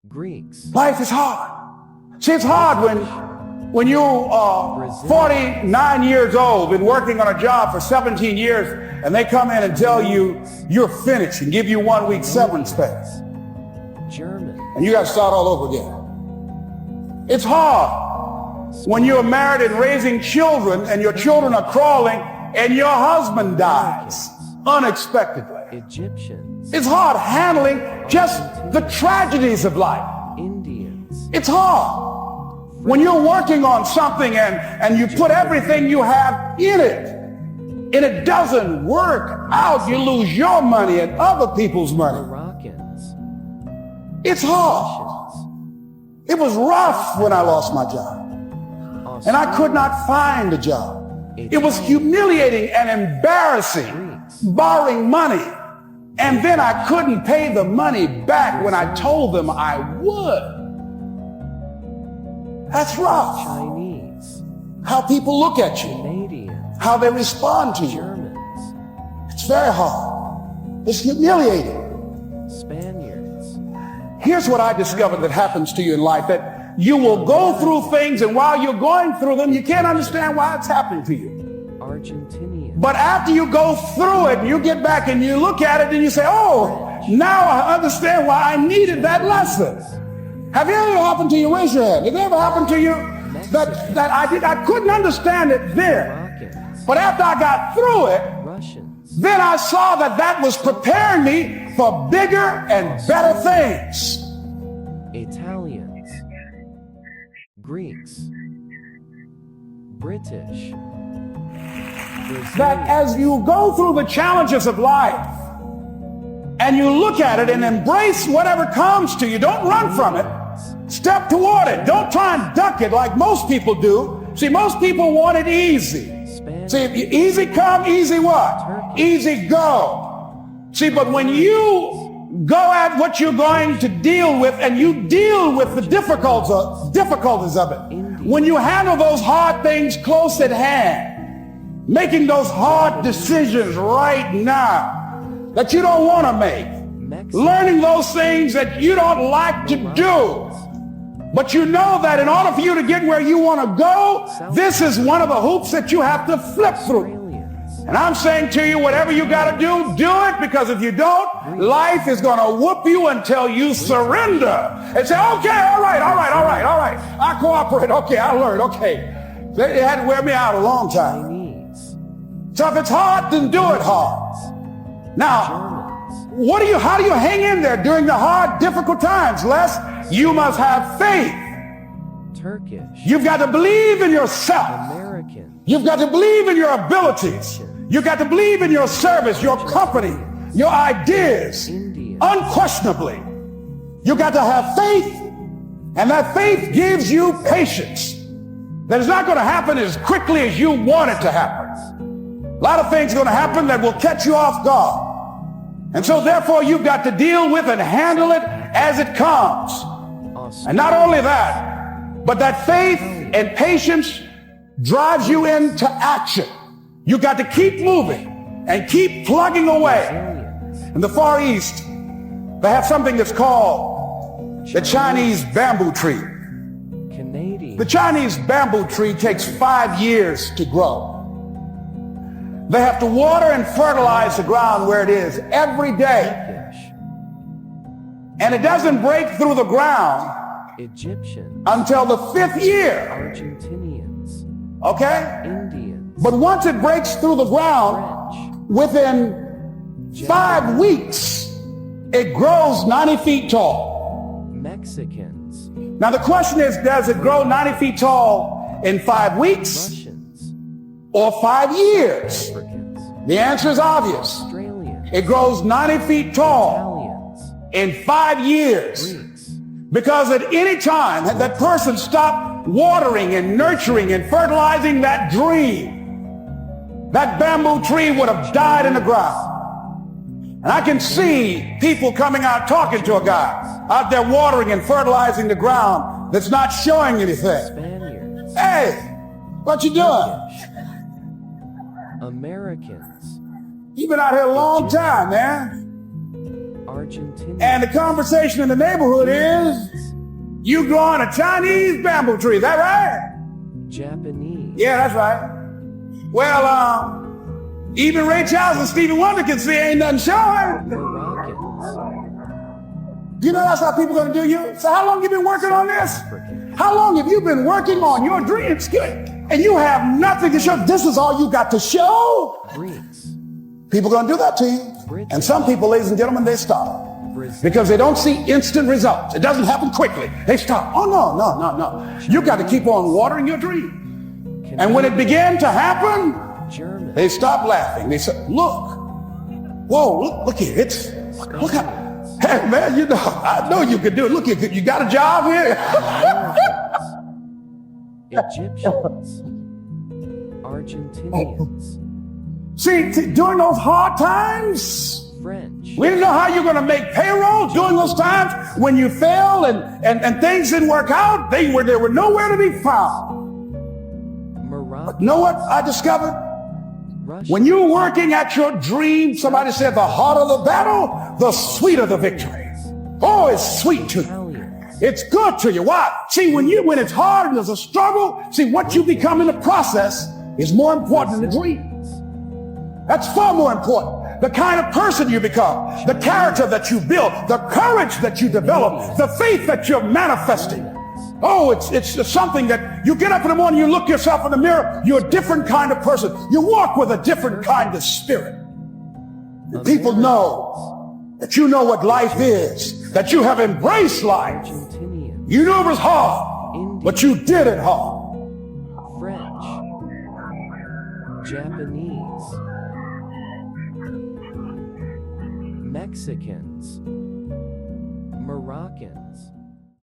Greeks, Life is hard. See, it's hard when you are 49 years old, been working on a job for 17 years, and they come in and tell you you're finished and give you 1 week severance pay. German, And you got to start all over again. It's hard when you're married and raising children and your children are crawling and your husband dies unexpectedly. Egyptians, It's hard handling just the tragedies of life. Indians, It's hard when you're working on something and you put everything you have in it and it doesn't work out. You lose your money and other people's money. Moroccans, It's hard. It was rough when I lost my job and I could not find a job. It was humiliating and embarrassing, borrowing money, and then I couldn't pay the money back when I told them I would. That's rough. Chinese, How people look at you, Canadians, how they respond to you. Germans, It's very hard. It's humiliating. Spaniards, Here's what I discovered that happens to you in life, that you will go through things, and while you're going through them, you can't understand why it's happening to you. Argentinians, But after you go through it, you get back and you look at it and you say, oh, now I understand why I needed that lesson. Have you ever happened to you? Raise your hand. Has it ever happened to you that I couldn't understand it then, Moroccans, but after I got through it, Russians, then I saw that was preparing me for bigger and better things. Italians, Greeks, British, That as you go through the challenges of life and you look at it and embrace whatever comes to you, don't run from it. Step toward it. Don't try and duck it like most people do. See, most people want it easy. See, easy come, easy what? Easy go. See, but when you go at what you're going to deal with and you deal with the difficulties of it, when you handle those hard things close at hand, making those hard decisions right now that you don't want to make, learning those things that you don't like to do, but you know that in order for you to get where you want to go, this is one of the hoops that you have to flip through. And I'm saying to you, whatever you got to do, do it, because if you don't, life is going to whoop you until you surrender and say, okay, all right, I cooperate, okay, I learned, okay. They had to wear me out a long time. So if it's hard, then do it hard. Now, how do you hang in there during the hard, difficult times, Les? You must have faith. Turkish, You've got to believe in yourself. American, You've got to believe in your abilities. You've got to believe in your service, your company, your ideas. Unquestionably, you've got to have faith, and that faith gives you patience. That is not going to happen as quickly as you want it to happen. A lot of things are going to happen that will catch you off guard. And so therefore you've got to deal with and handle it as it comes. And not only that, but that faith and patience drives you into action. You've got to keep moving and keep plugging away. In the Far East, they have something that's called the Chinese bamboo tree. Canadian, The Chinese bamboo tree takes 5 years to grow. They have to water and fertilize the ground where it is every day. Turkish, And it doesn't break through the ground Egyptian, until the 5th year. Argentinians, Okay? Indians, But once it breaks through the ground, French, within 5 weeks, it grows 90 feet tall. Mexicans, Now the question is, does it grow 90 feet tall in 5 weeks Russians, or 5 years? Africans, The answer is obvious. Australians, It grows 90 feet tall Italians, in 5 years. Greeks, Because at any time had that person stopped watering and nurturing and fertilizing that dream, that bamboo tree would have died in the ground. And I can see people coming out talking to a guy out there watering and fertilizing the ground that's not showing anything. Spaniards, Hey, what you doing? Americans, You've been out here a long time, man. Argentinians. And the conversation in the neighborhood is, you growing a Chinese bamboo tree, is that right? Japanese. Yeah, that's right. Well, even Ray Charles and Stevie Wonder can see ain't nothing showing. Moroccans. You know that's how people gonna do you? So how long you been working on this? Africans. How long have you been working on your dreams? And you have nothing to show. This is all you got to show. Greeks. People gonna do that to you. And some people, ladies and gentlemen, they stop. Brazil. Because they don't see instant results. It doesn't happen quickly. They stop. Oh, no. You got to keep on watering your dream. And when it began to happen, German. they stopped laughing. They said, look. Whoa, look here. Look how, hey, man, you know, I know you can do it. Look, you got a job here? Egyptians. Argentinians. See, during those hard times, French. we didn't know how you're going to make payroll during those times when you failed and things didn't work out. They were nowhere to be found. Morocco. You know what I discovered? Russia. When you're working at your dream, somebody said the harder the battle, the sweeter the victory. Oh, it's sweet to you. Italians. It's good to you. Why? See, when it's hard and there's a struggle, see, what you become in the process is more important than the dream. That's far more important. The kind of person you become, the character that you build, the courage that you develop, the faith that you're manifesting. Oh, it's something that you get up in the morning, you look yourself in the mirror, you're a different kind of person. You walk with a different kind of spirit. And people know that you know what life is, that you have embraced life. Argentinians. You knew it was hard, but you did it hard. French. Japanese. Mexicans. Moroccans.